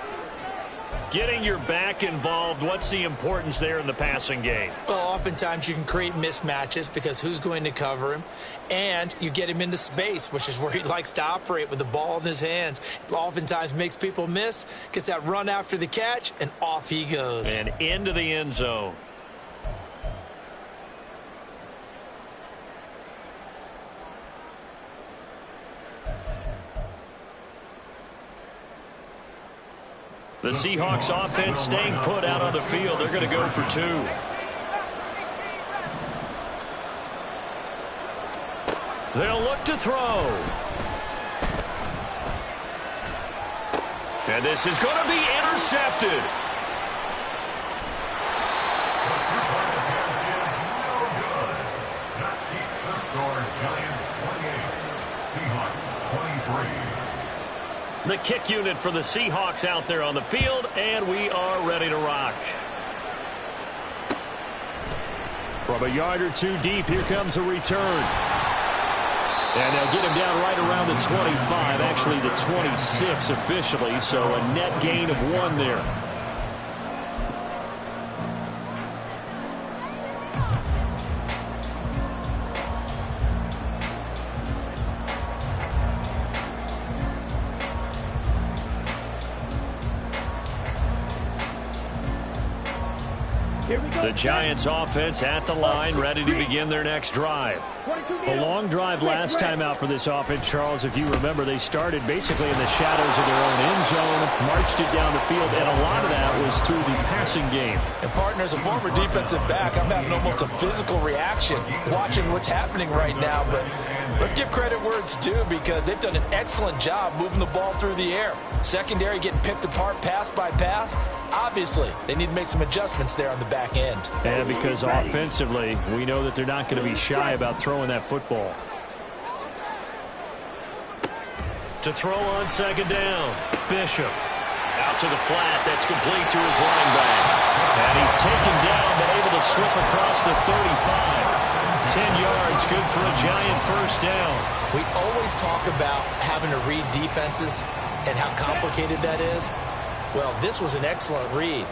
Speaker 4: Getting your back involved, what's the importance there in the passing game?
Speaker 3: Well, oftentimes you can create mismatches because who's going to cover him, and you get him into space, which is where he likes to operate with the ball in his hands. It oftentimes makes people miss, gets that run after the catch, and off he goes.
Speaker 4: And into the end zone. The Seahawks offense staying put out on the field. They're going to go for 2. They'll look to throw. And this is going to be intercepted.
Speaker 5: That keeps the score. Giants 28, Seahawks 23.
Speaker 4: The kick unit for the Seahawks out there on the field, and we are ready to rock. From a yard or 2 deep, here comes a return. And they'll get him down right around the 25, actually the 26 officially, so a net gain of 1 there. The Giants offense at the line, ready to begin their next drive. A long drive last time out for this offense, Charles. If you remember, they started basically in the shadows of their own end zone, marched it down the field, and a lot of that was through the passing game.
Speaker 3: And partner, as a former defensive back, I'm having almost a physical reaction watching what's happening right now. But let's give credit where it's due, because they've done an excellent job moving the ball through the air. Secondary getting picked apart pass by pass. Obviously, they need to make some adjustments there on the back end.
Speaker 4: And because offensively, we know that they're not going to be shy about throwing that football. To throw on 2nd down, Bishop. Out to the flat, that's complete to his running back. And he's taken down, but able to slip across the 35. 10 yards, good for a Giant first down.
Speaker 3: We always talk about having to read defenses and how complicated that is. Well, this was an excellent read.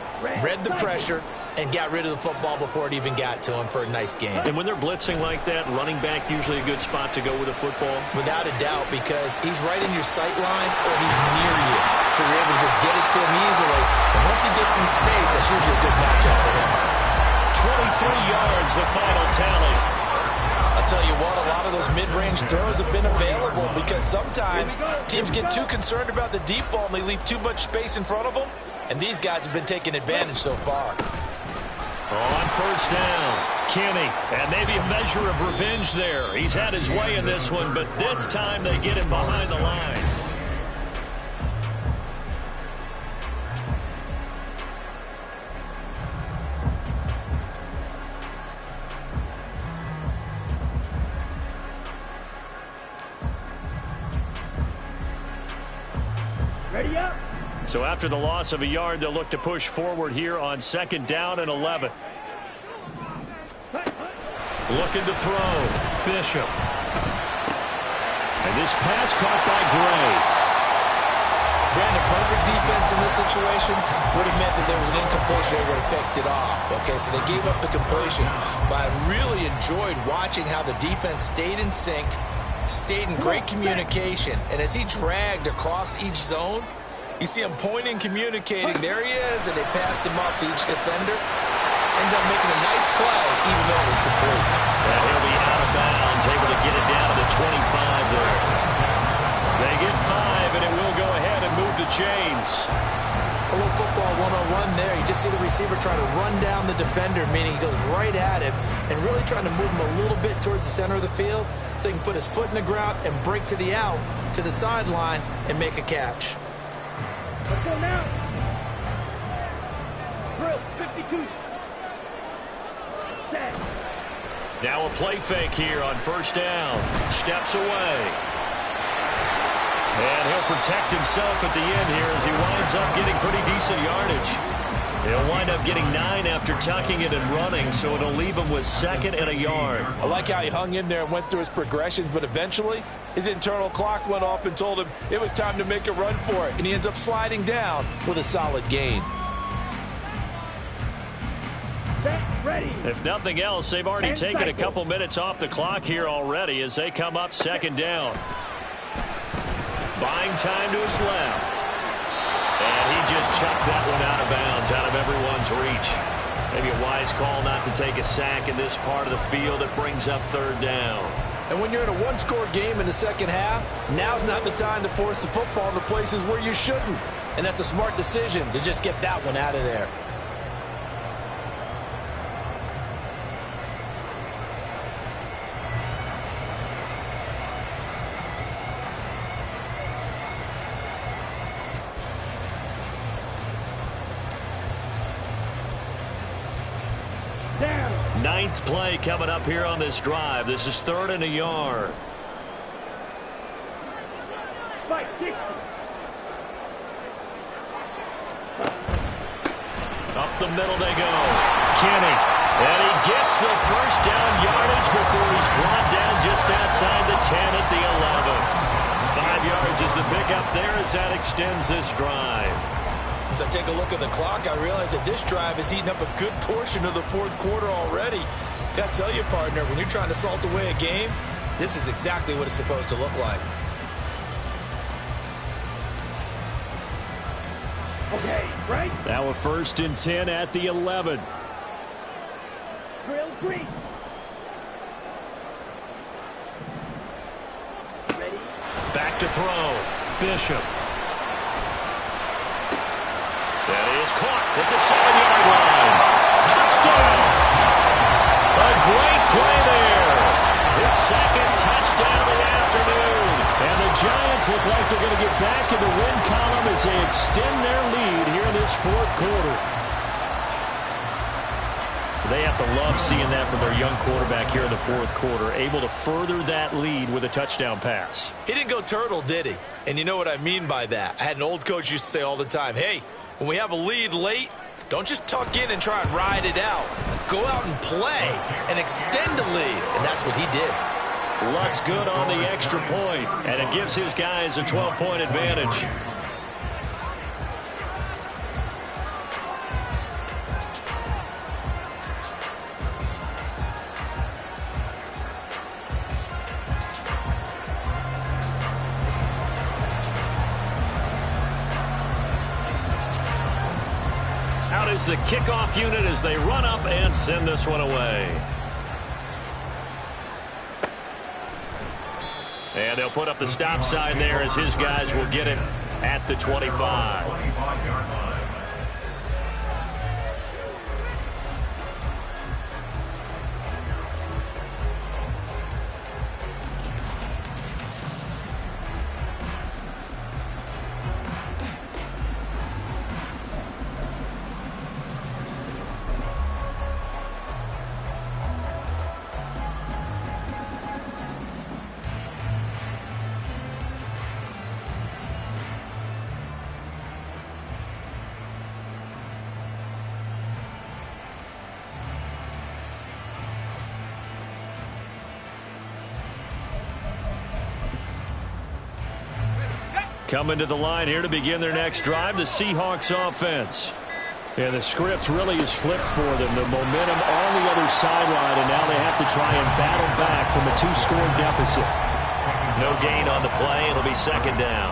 Speaker 3: Read the pressure and got rid of the football before it even got to him for a nice game.
Speaker 4: And when they're blitzing like that, running back usually a good spot to go with a football?
Speaker 3: Without a doubt, because he's right in your sight line or he's near you. So you're able to just get it to him easily. And once he gets in space, that's usually a good matchup for him.
Speaker 4: yards, the final tally.
Speaker 3: I'll tell you what, a lot of those mid-range throws have been available because sometimes teams get too concerned about the deep ball and they leave too much space in front of them, and these guys have been taking advantage so far.
Speaker 4: On first down, Kenny, and maybe a measure of revenge there. He's had his way in this one, but this time they get him behind the line.
Speaker 2: Ready up.
Speaker 4: So after the loss of a yard, they'll look to push forward here on 2nd down and 11. Looking to throw. Bishop. And this pass caught by Gray.
Speaker 3: Brandon, perfect defense in this situation would have meant that there was an incompletion. They would have picked it off. Okay, so they gave up the completion. But I really enjoyed watching how the defense stayed in sync, stayed in great communication, and as he dragged across each zone, you see him pointing, communicating. There he is, and they passed him off to each defender. Ended up making a nice play, even though it was complete.
Speaker 4: And he'll be out of bounds, able to get it down to the 25 there. They get 5, and it will go ahead and move the chains.
Speaker 3: A little football 101 there. You just see the receiver try to run down the defender, meaning he goes right at him and really trying to move him a little bit towards the center of the field so he can put his foot in the ground and break to the out, to the sideline, and make a catch.
Speaker 2: Let's go now. Drill 52. Set.
Speaker 4: Now a play fake here on first down. Steps away. And he'll protect himself at the end here as he winds up getting pretty decent yardage. He'll wind up getting 9 after tucking it and running, so it'll leave him with 2nd and a yard.
Speaker 6: I like how he hung in there and went through his progressions, but eventually his internal clock went off and told him it was time to make a run for it, and he ends up sliding down with a solid gain.
Speaker 2: Set. Ready.
Speaker 4: If nothing else, they've already taken a couple minutes off the clock here already as they come up 2nd down. Buying time to his left. And he just chucked that one out of bounds, out of everyone's reach. Maybe a wise call not to take a sack in this part of the field. It brings up 3rd down.
Speaker 6: And when you're in a one-score game in the second half, now's not the time to force the football into places where you shouldn't. And that's a smart decision to just get that one out of there.
Speaker 2: Down.
Speaker 4: 9th play coming up here on this drive. This is 3rd and a yard.
Speaker 2: Fight 60.
Speaker 4: Up the middle they go. Kenny. And he gets the first down yardage before he's brought down just outside the 10 at the 11. 5 yards is the pickup there as that extends this drive.
Speaker 3: As I take a look at the clock, I realize that this drive has eaten up a good portion of the 4th quarter already. Got to tell you, partner, when you're trying to salt away a game, this is exactly what it's supposed to look like.
Speaker 2: Okay, right.
Speaker 4: Now a 1st and 10 at the 11.
Speaker 2: Drill 3. Ready.
Speaker 4: Back to throw. Bishop. That is caught at the 7-yard line. Touchdown! A great play there. His 2nd touchdown of the afternoon. And the Giants look like they're going to get back in the win column as they extend their lead here in this 4th quarter. They have to love seeing that from their young quarterback here in the 4th quarter, able to further that lead with a touchdown pass.
Speaker 3: He didn't go turtle, did he? And you know what I mean by that. I had an old coach used to say all the time, hey, when we have a lead late, don't just tuck in and try and ride it out. Go out and play and extend the lead. And that's what he did.
Speaker 4: Luck's good on the extra point, and it gives his guys a 12-point advantage. Out is the kickoff unit as they run up and send this one away. And they'll put up the stop sign there as his guys will get it at the 25. Coming to the line here to begin their next drive, the Seahawks offense. And the script really is flipped for them. The momentum on the other sideline, and now they have to try and battle back from a 2-score deficit. No gain on the play. It'll be second down.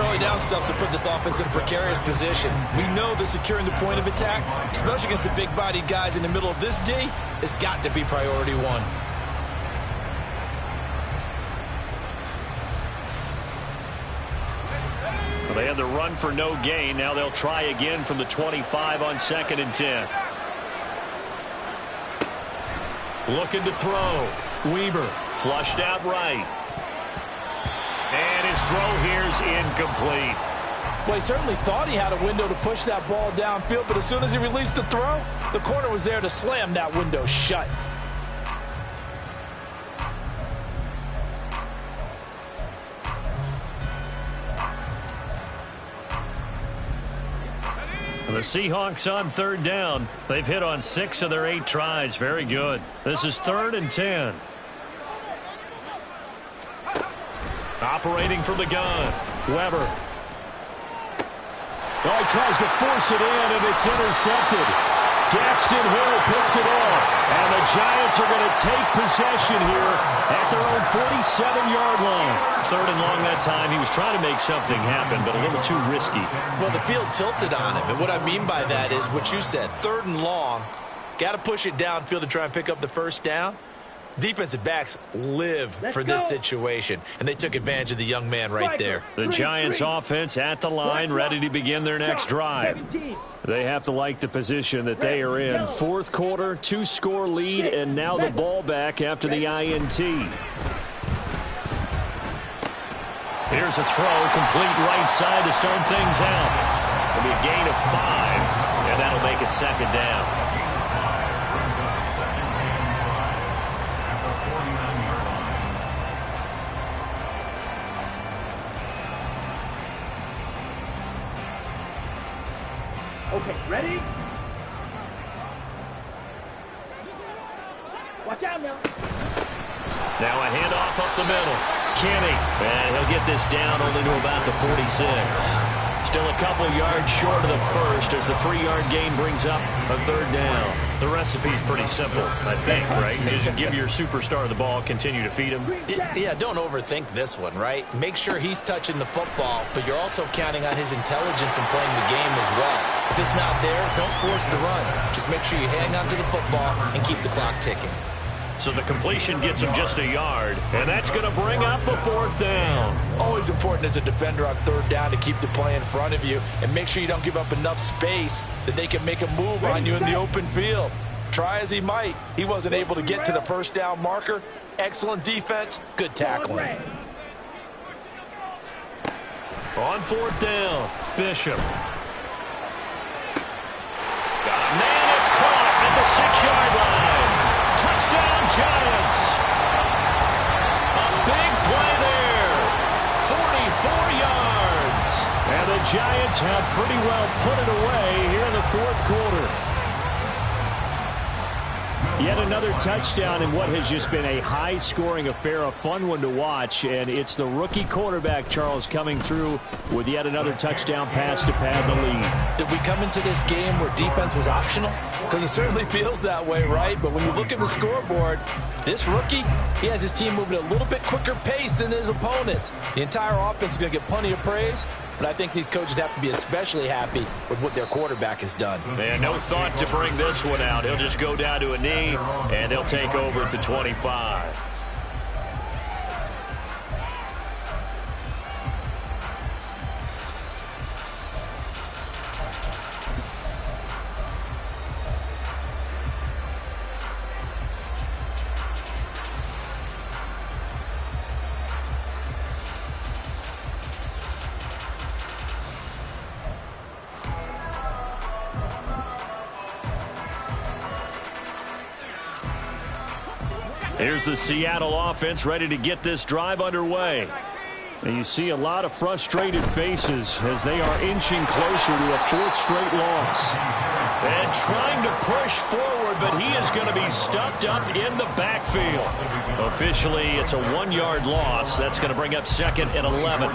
Speaker 3: Early down stuff to put this offense in a precarious position. We know that securing the point of attack, especially against the big-bodied guys in the middle of this D, has got to be priority one.
Speaker 4: They had the run for no gain. Now they'll try again from the 25 on 2nd and 10. Looking to throw. Weaver flushed out right. And his throw here's incomplete.
Speaker 6: Well, he certainly thought he had a window to push that ball downfield, but as soon as he released the throw, the corner was there to slam that window shut.
Speaker 4: The Seahawks on 3rd down. They've hit on 6 of their 8 tries. Very good. This is 3rd and 10. Operating from the gun. Weber. Oh, he tries to force it in, and it's intercepted. Daxton Hill picks it off. And the Giants are going to take possession here at their own 47-yard line. 3rd and long that time. He was trying to make something happen, but a little too risky.
Speaker 3: Well, the field tilted on him, and what I mean by that is what you said. 3rd and long. Got to push it downfield to try and pick up the first down. Defensive backs live for this situation, and they took advantage of the young man right there.
Speaker 4: The Giants offense at the line, ready to begin their next drive. They have to like the position that they are in. 4th quarter, 2-score lead, and now the ball back after the INT. Here's a throw, complete right side to start things out. It'll be a gain of 5, and that'll make it 2nd down.
Speaker 2: Okay, ready? Watch out now.
Speaker 4: Now a handoff up the middle. Kenny, and he'll get this down only to about the 46. Still a couple yards short of the first as the 3-yard gain brings up a 3rd down. The recipe's pretty simple, I think, right? Just give your superstar the ball, continue to feed him.
Speaker 3: Yeah, don't overthink this one, right? Make sure he's touching the football, but you're also counting on his intelligence in playing the game as well. If it's not there, don't force the run. Just make sure you hang on to the football and keep the clock ticking.
Speaker 4: So the completion gets him just a yard, and that's going to bring up a 4th down.
Speaker 6: Always important as a defender on 3rd down to keep the play in front of you and make sure you don't give up enough space that they can make a move on you in the open field. Try as he might, he wasn't able to get to the 1st down marker. Excellent defense, good tackling.
Speaker 4: On 4th down, Bishop. Got a man, it's caught at the 6-yard line. Touchdown, Giants. A big play there. 44 yards. And the Giants have pretty well put it away here in the 4th quarter. Yet another touchdown in what has just been a high-scoring affair, a fun one to watch, and it's the rookie quarterback, Charles, coming through with yet another touchdown pass to pad the lead.
Speaker 6: Did we come into this game where defense was optional? Because it certainly feels that way, right? But when you look at the scoreboard, this rookie, he has his team moving at a little bit quicker pace than his opponents. The entire offense is going to get plenty of praise. but I think these coaches have to be especially happy with what their quarterback has done.
Speaker 4: And no thought to bring this one out. He'll just go down to a knee, and they'll take over at the 25. Here's the Seattle offense ready to get this drive underway. And you see a lot of frustrated faces as they are inching closer to a fourth straight loss. And trying to push forward, but he is going to be stuffed up in the backfield. Officially, it's a 1-yard loss. That's going to bring up second and 11.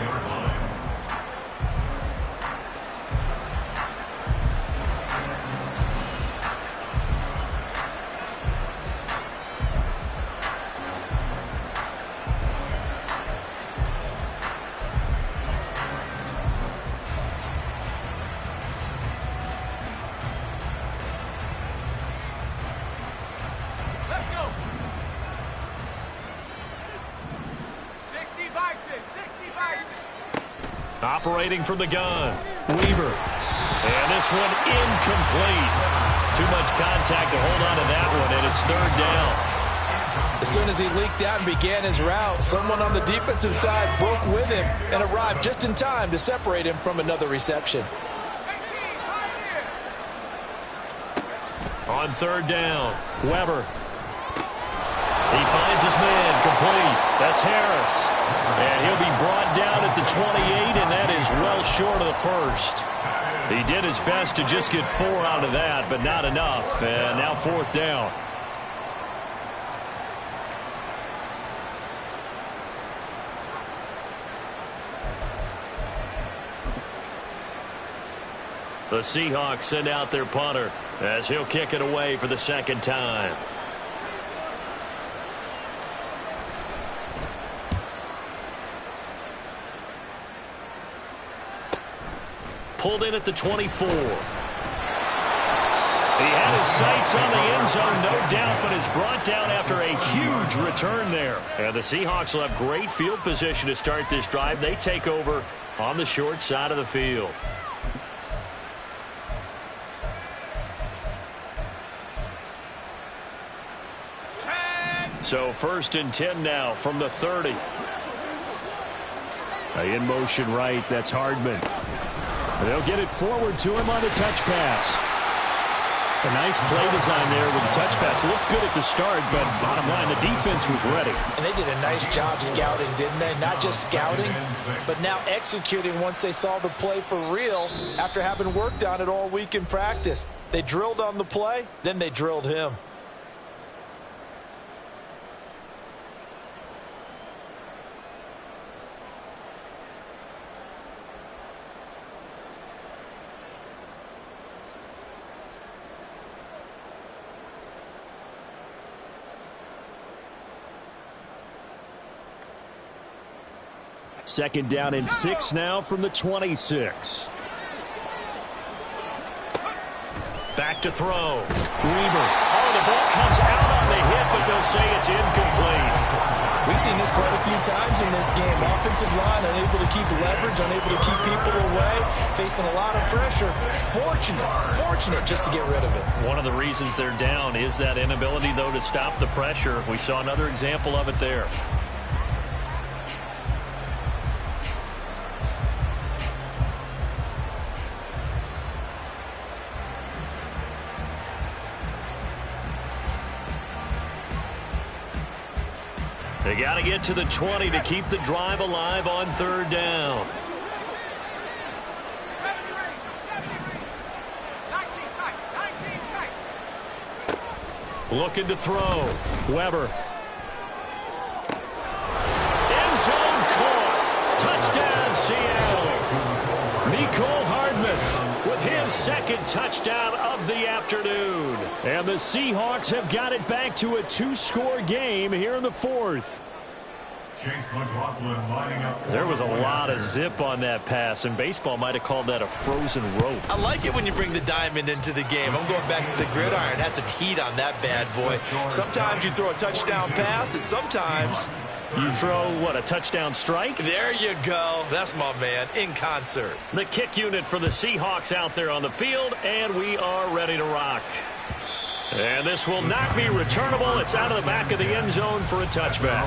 Speaker 4: Operating from the gun, Weaver. And this one incomplete. Too much contact to hold on to that one, and it's third down.
Speaker 6: As soon as he leaked out and began his route, someone on the defensive side broke with him and arrived just in time to separate him from another reception.
Speaker 4: On third down, Weber. He finds his man, complete. That's Harris. And he'll be brought down at the 28, and that is well short of the first. He did his best to just get 4 out of that, but not enough. And now fourth down. The Seahawks send out their punter as he'll kick it away for the second time. Pulled in at the 24. He had his sights on the end zone, no doubt, but is brought down after a huge return there. And the Seahawks will have great field position to start this drive. They take over on the short side of the field. So first and 10 now from the 30. In motion right, that's Hardman. They'll get it forward to him on the touch pass. A nice play design there with the touch pass. Looked good at the start, but bottom line, the defense was ready.
Speaker 6: And they did a nice job scouting, didn't they? Not just scouting, but now executing once they saw the play for real after having worked on it all week in practice. They drilled on the play, then they drilled him.
Speaker 4: Second down and 6 now from the 26. Back to throw. Weaver. Oh, the ball comes out on the hit, but they'll say it's incomplete.
Speaker 6: We've seen this quite a few times in this game. Offensive line unable to keep leverage, unable to keep people away, facing a lot of pressure. Fortunate just to get rid of it.
Speaker 4: One of the reasons they're down is that inability, though, to stop the pressure. We saw another example of it there. They got to get to the 20 to keep the drive alive on third down. Looking to throw. Weber. End zone caught. Touchdown, Seattle. Mecole Hardman with his second touchdown of the afternoon. And the Seahawks have got it back to a 2-score game here in the fourth. There was a lot of zip on that pass, and baseball might have called that a frozen rope.
Speaker 3: I like it when you bring the diamond into the game. I'm going back to the gridiron. Had some heat on that bad boy. Sometimes you throw a touchdown pass, and sometimes
Speaker 4: you throw, what, a touchdown strike?
Speaker 3: There you go. That's my man, in concert.
Speaker 4: The kick unit for the Seahawks out there on the field, and we are ready to rock. And this will not be returnable. It's out of the back of the end zone for a touchback.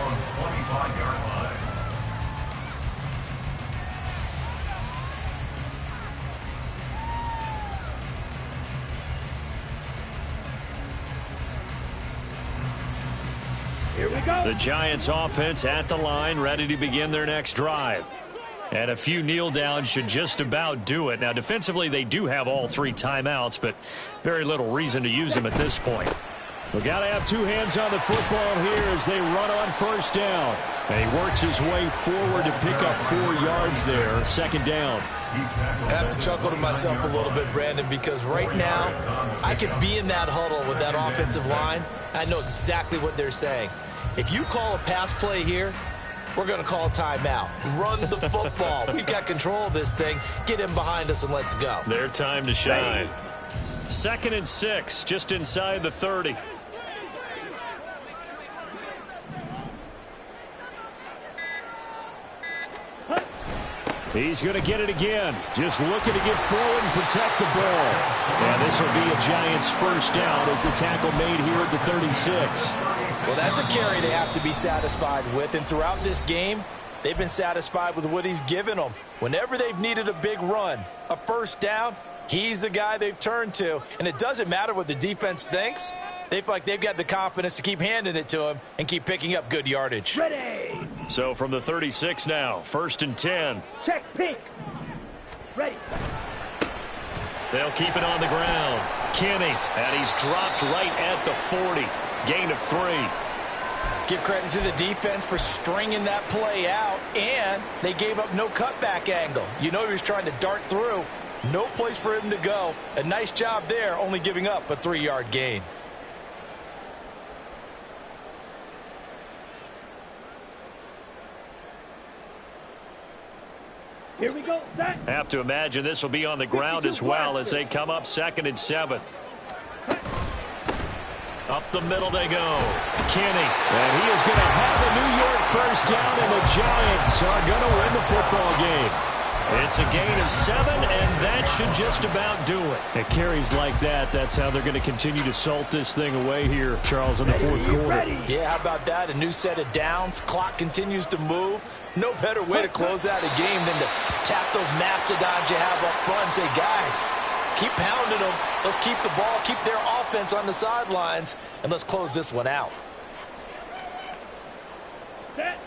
Speaker 2: Here we go.
Speaker 4: The Giants offense at the line, ready to begin their next drive. And a few kneel downs should just about do it. Now, defensively, they do have all 3 timeouts, but very little reason to use them at this point. We've got to have 2 hands on the football here as they run on first down. And he works his way forward to pick up 4 yards there, second down.
Speaker 3: I have to chuckle to myself a little bit, Brandon, because right now I could be in that huddle with that offensive line. I know exactly what they're saying. If you call a pass play here, we're going to call a timeout. Run the football. We've got control of this thing. Get him behind us and let's go.
Speaker 4: Their time to shine. 2nd and 6, just inside the 30. He's going to get it again. Just looking to get forward and protect the ball. And this will be a Giants first down as the tackle made here at the 36.
Speaker 3: Well, that's a carry they have to be satisfied with. And throughout this game, they've been satisfied with what he's given them. Whenever they've needed a big run, a first down, he's the guy they've turned to. And it doesn't matter what the defense thinks. They feel like they've got the confidence to keep handing it to him and keep picking up good yardage.
Speaker 2: Ready.
Speaker 4: So from the 36 now, 1st and 10.
Speaker 2: Check, pick. Ready.
Speaker 4: They'll keep it on the ground. Kenny, and he's dropped right at the 40. Gain of 3.
Speaker 3: Give credit to the defense for stringing that play out, and they gave up no cutback angle. You know he was trying to dart through. No place for him to go. A nice job there, only giving up a 3-yard gain.
Speaker 2: Here we go, set.
Speaker 4: Have to imagine this will be on the ground as well as they come up 2nd and 7. Up the middle they go. Kenny. And he is going to have a New York first down, and the Giants are going to win the football game. It's a gain of 7, and that should just about do it. It carries like that. That's how they're going to continue to salt this thing away here, Charles, in the 4th quarter.
Speaker 3: Yeah, how about that? A new set of downs. Clock continues to move. No better way to close out a game than to tap those mastodons you have up front and say, guys, keep pounding them. Let's keep the ball, keep their offense on the sidelines, and let's close this one out.
Speaker 2: Set.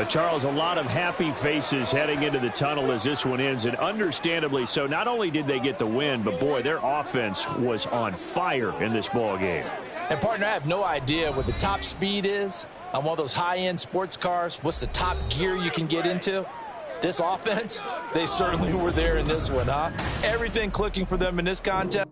Speaker 4: Charles, a lot of happy faces heading into the tunnel as this one ends, and understandably so. Not only did they get the win, but, boy, their offense was on fire in this ball game.
Speaker 3: And, partner, I have no idea what the top speed is on one of those high-end sports cars. What's the top gear you can get into? This offense, they certainly were there in this one, huh? Everything clicking for them in this contest.